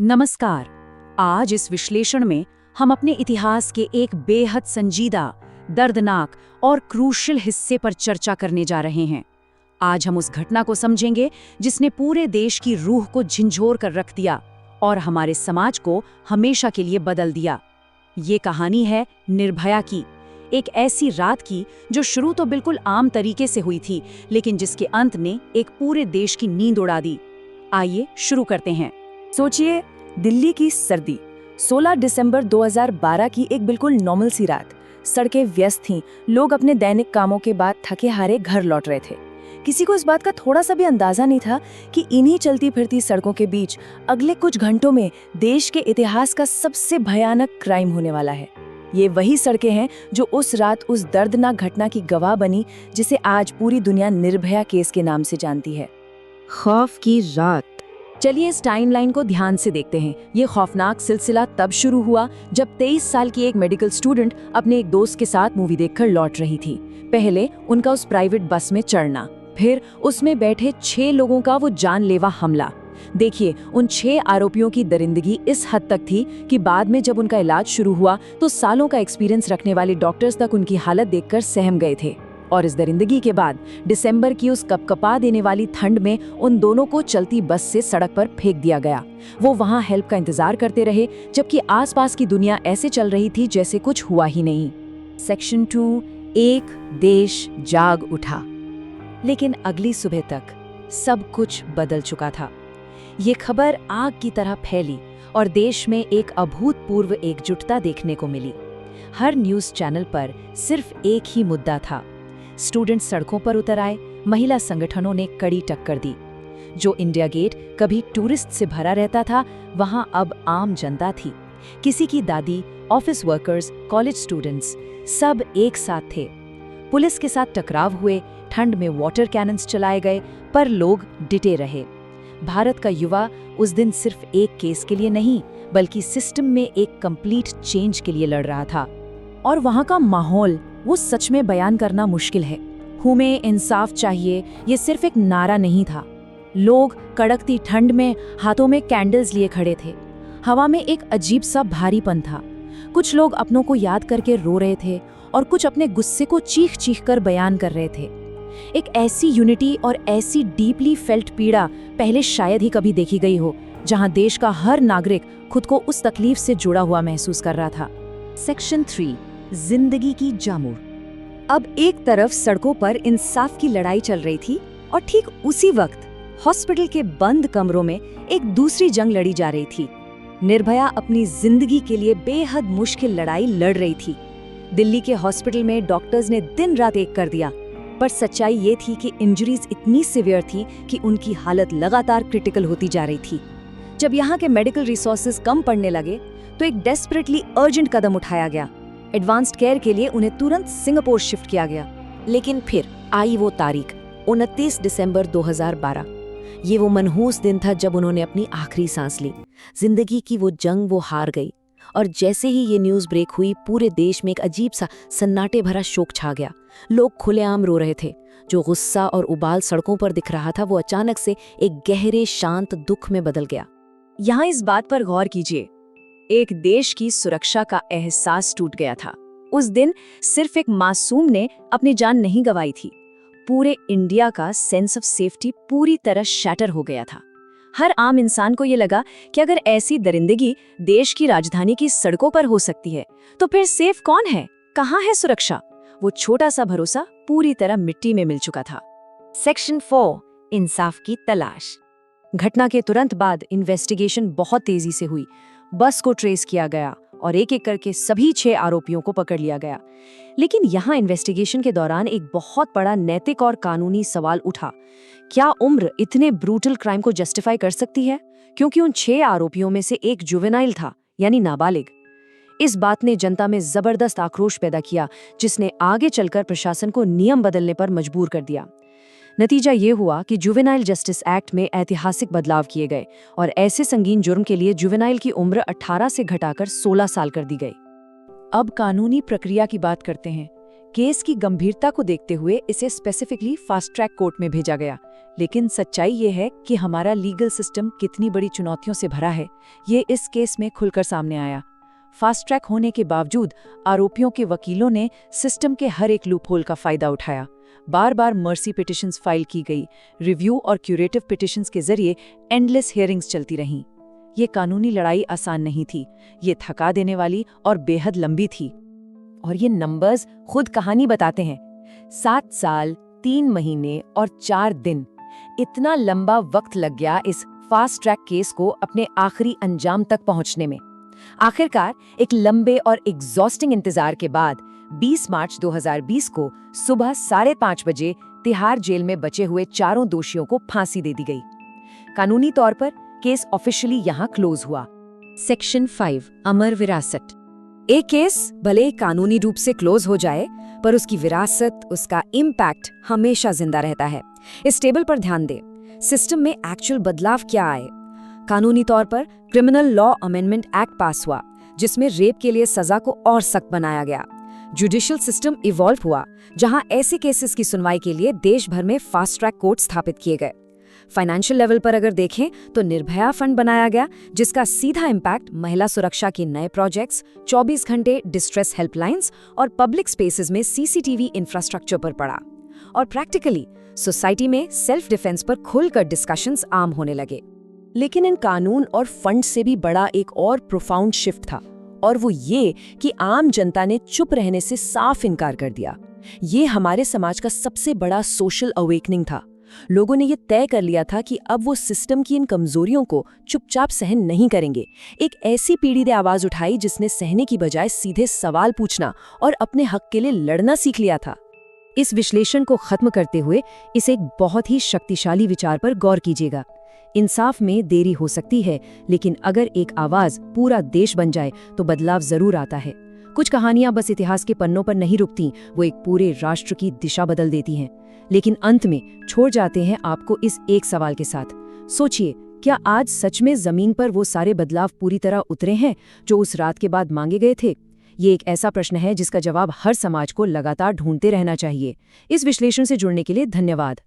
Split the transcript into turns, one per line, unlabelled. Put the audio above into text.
नमस्कार। आज इस विश्लेषण में हम अपने इतिहास के एक बेहद संजीदा, दर्दनाक और क्रूशियल हिस्से पर चर्चा करने जा रहे हैं। आज हम उस घटना को समझेंगे जिसने पूरे देश की रूह को झंझोर कर रख दिया और हमारे समाज को हमेशा के लिए बदल दिया। ये कहानी है निर्भया की, एक ऐसी रात की जो शुरू तो बिल्कुल आम तरीके से हुई थी, लेकिन जिसके अंत ने एक पूरे देश की नींद उड़ा दी। आइए शुरू करते हैं।
सोचिए, दिल्ली की सर्दी, 16 दिसंबर 2012 की एक बिल्कुल नॉर्मल सी रात। सड़कें व्यस्त थीं, लोग अपने दैनिक कामों के बाद थके हारे घर लौट रहे थे। किसी को इस बात का थोड़ा सा भी अंदाजा नहीं था कि इन्हीं चलती फिरती सड़कों के बीच अगले कुछ घंटों में देश के इतिहास का सबसे भयानक क्राइम होने वाला है। ये वही सड़कें हैं जो उस रात उस दर्दनाक घटना की गवाह बनी, जिसे आज पूरी दुनिया निर्भया केस के नाम से जानती है।
खौफ की रात। चलिए इस टाइमलाइन को ध्यान से देखते हैं। ये खौफनाक सिलसिला तब शुरू हुआ जब 23 साल की एक मेडिकल स्टूडेंट अपने एक दोस्त के साथ मूवी देखकर लौट रही थी। पहले उनका उस प्राइवेट बस में चढ़ना, फिर उसमें बैठे 6 लोगों का वो जानलेवा हमला। देखिए, उन 6 आरोपियों की दरिंदगी इस हद तक थी कि बाद में जब उनका इलाज शुरू हुआ तो सालों का एक्सपीरियंस रखने वाले डॉक्टर्स तक उनकी हालत देखकर सहम गए थे। और इस दरिंदगी के बाद दिसंबर की उस कपकपा देने वाली ठंड में उन दोनों को चलती बस से सड़क पर फेंक दिया गया। वो वहां हेल्प का इंतजार करते रहे, जबकि आसपास की दुनिया ऐसे चल रही थी जैसे कुछ हुआ ही नहीं। सेक्शन 2, एक देश जाग उठा। लेकिन अगली सुबह तक सब कुछ बदल चुका था। ये खबर आग की तरह फैली और देश में एक अभूतपूर्व एकजुटता देखने को मिली। हर न्यूज़ चैनल पर सिर्फ एक ही मुद्दा था। स्टूडेंट सड़कों पर उतर आए, महिला संगठनों ने कड़ी टक्कर दी। जो इंडिया गेट कभी टूरिस्ट से भरा रहता था, वहां अब आम जनता थी। किसी की दादी, ऑफिस वर्कर्स, कॉलेज स्टूडेंट्स, सब एक साथ थे। पुलिस के साथ टकराव हुए, ठंड में वाटर कैनन्स चलाए गए, पर लोग डिटे रहे। भारत का युवा उस दिन सिर्फ एक केस के लिए नहीं, बल्कि सिस्टम में एक कंप्लीट चेंज के लिए लड़ रहा था। और वहां का माहौल वो सच में बयान करना मुश्किल है। हमें इंसाफ चाहिए, ये सिर्फ एक नारा नहीं था। लोग कड़कती ठंड में हाथों में कैंडल्स लिए खड़े थे। हवा में एक अजीब सा भारीपन था। कुछ लोग अपनों को याद करके रो रहे थे और कुछ अपने गुस्से को चीख चीख कर बयान कर रहे थे। एक ऐसी यूनिटी और ऐसी डीपली फेल्ट पीड़ा पहले शायद ही कभी देखी गई हो, जहां देश का हर नागरिक खुद को उस तकलीफ से जुड़ा हुआ महसूस कर रहा था। सेक्शन 3, जिंदगी की जामुन। अब एक तरफ सड़कों पर इंसाफ की लड़ाई चल रही थी और ठीक उसी वक्त हॉस्पिटल के बंद कमरों में एक दूसरी जंग लड़ी जा रही थी। निर्भया अपनी जिंदगी के लिए बेहद मुश्किल लड़ाई लड़ रही थी। दिल्ली के हॉस्पिटल में डॉक्टर्स ने दिन रात एक कर दिया, पर सच्चाई ये थी कि इंजरीज इतनी सीवियर थी कि उनकी हालत लगातार क्रिटिकल होती जा रही थी। जब यहाँ के मेडिकल रिसोर्सेज कम पड़ने लगे तो एक डेस्परेटली अर्जेंट कदम उठाया गया। एडवांस्ड केयर के लिए उन्हें तुरंत सिंगापुर शिफ्ट किया गया। लेकिन फिर आई वो तारीख, 29 दिसंबर 2012। ये वो मनहूस दिन था जब उन्होंने अपनी आखिरी सांस ली। जिंदगी की वो जंग वो हार गई। और जैसे ही ये न्यूज़ ब्रेक हुई, पूरे देश में एक अजीब सा सन्नाटे भरा शोक छा गया। लोग खुलेआम रो रहे थे। जो गुस्सा और उबाल सड़कों पर दिख रहा था, वो अचानक से एक गहरे शांत दुख में बदल गया। यहाँ इस बात पर गौर कीजिए, एक देश की सुरक्षा का एहसास टूट गया था। उस दिन सिर्फ एक मासूम ने अपनी जान नहीं गंवाई थी, पूरे इंडिया का सेंस ऑफ सेफ्टी पूरी तरह शैटर हो गया था। हर आम इंसान को ये लगा कि अगर ऐसी दरिंदगी देश की राजधानी की सड़कों पर हो सकती है, तो फिर सेफ कौन है, कहाँ है सुरक्षा? वो छोटा सा भरोसा पूरी तरह मिट्टी में मिल चुका था। सेक्शन 4, इंसाफ की तलाश। घटना के तुरंत बाद इन्वेस्टिगेशन बहुत तेजी से हुई। बस को ट्रेस किया गया और एक एक करके सभी 6 आरोपियों को पकड़ लिया गया। लेकिन यहाँ इन्वेस्टिगेशन के दौरान एक बहुत बड़ा नैतिक और कानूनी सवाल उठा। क्या उम्र इतने ब्रूटल क्राइम को जस्टिफाई कर सकती है? क्योंकि उन 6 आरोपियों में से एक जुवेनाइल था, यानी नाबालिग। इस बात ने जनता में जबरदस्त आक्रोश पैदा किया, जिसने आगे चलकर प्रशासन को नियम बदलने पर मजबूर कर दिया। नतीजा ये हुआ कि जुवेनाइल जस्टिस एक्ट में ऐतिहासिक बदलाव किए गए और ऐसे संगीन जुर्म के लिए जुवेनाइल की उम्र 18 से घटाकर 16 साल कर दी गई। अब कानूनी प्रक्रिया की बात करते हैं। केस की गंभीरता को देखते हुए इसे स्पेसिफिकली फास्ट ट्रैक कोर्ट में भेजा गया। लेकिन सच्चाई ये है कि हमारा लीगल सिस्टम कितनी बड़ी चुनौतियों से भरा है, ये इस केस में खुलकर सामने आया। फास्ट ट्रैक होने के बावजूद आरोपियों के वकीलों ने सिस्टम के हर एक लूपहोल का फायदा उठाया। बार बार मर्सी पिटिशंस फाइल की गई, रिव्यू और क्यूरेटिव पिटिशंस के जरिए एंडलेस हियरिंग्स चलती रहीं। ये कानूनी लड़ाई आसान नहीं थी, ये थका देने वाली और बेहद लंबी थी।
और ये नंबर्स खुद कहानी बताते हैं। 7 साल, 3 महीने और 4 दिन, इतना लंबा वक्त लग गया इस फास्ट ट्रैक केस को अपने आखिरी अंजाम तक पहुंचने में। आखिरकार एक लंबे और एग्जॉस्टिंग इंतजार के बाद 20 मार्च 2020 को सुबह 5:30 बजे तिहाड़ जेल में बचे हुए चारों दोषियों को फांसी दे दी गई। कानूनी तौर पर केस ऑफिशियली यहाँ क्लोज हुआ।
सेक्शन 5 अमर विरासत।
एक केस भले कानूनी रूप से क्लोज हो जाए, पर उसकी विरासत, उसका इम्पैक्ट हमेशा जिंदा रहता है। इस टेबल पर ध्यान दें, सिस्टम में एक्चुअल बदलाव क्या आए। कानूनी तौर पर क्रिमिनल लॉ अमेंडमेंट एक्ट पास हुआ, जिसमें रेप के लिए सजा को और सख्त बनाया गया। जुडिशियल सिस्टम इवॉल्व हुआ, जहां ऐसे केसेस की सुनवाई के लिए देश भर में फास्ट ट्रैक कोर्ट स्थापित किए गए। फाइनेंशियल लेवल पर अगर देखें तो निर्भया फंड बनाया गया, जिसका सीधा इम्पैक्ट महिला सुरक्षा के नए प्रोजेक्ट्स, 24 घंटे डिस्ट्रेस हेल्पलाइंस और पब्लिक स्पेसेस में सीसीटीवी इंफ्रास्ट्रक्चर पर पड़ा। और प्रैक्टिकली सोसाइटी में सेल्फ डिफेंस पर खुलकर डिस्कशंस आम होने लगे।
लेकिन इन कानून और फंड से भी बड़ा एक और प्रोफाउंड शिफ्ट था, और वो ये कि आम जनता ने चुप रहने से साफ इनकार कर दिया। ये हमारे समाज का सबसे बड़ा सोशल अवेकनिंग था। लोगों ने ये तय कर लिया था कि अब वो सिस्टम की इन कमजोरियों को चुपचाप सहन नहीं करेंगे। एक ऐसी पीढ़ी ने आवाज उठाई जिसने सहने की बजाय सीधे सवाल पूछना और अपने हक के लिए लड़ना सीख लिया था। इस विश्लेषण को खत्म करते हुए इस एक बहुत ही शक्तिशाली विचार पर गौर कीजिएगा। इंसाफ में देरी हो सकती है, लेकिन अगर एक आवाज पूरा देश बन जाए तो बदलाव जरूर आता है। कुछ कहानियां बस इतिहास के पन्नों पर नहीं रुकती, वो एक पूरे राष्ट्र की दिशा बदल देती हैं। लेकिन अंत में छोड़ जाते हैं आपको इस एक सवाल के साथ। सोचिए, क्या आज सच में जमीन पर वो सारे बदलाव पूरी तरह उतरे हैं जो उस रात के बाद मांगे गए थे? ये एक ऐसा प्रश्न है जिसका जवाब हर समाज को लगातार ढूंढते रहना चाहिए। इस विश्लेषण से जुड़ने के लिए धन्यवाद।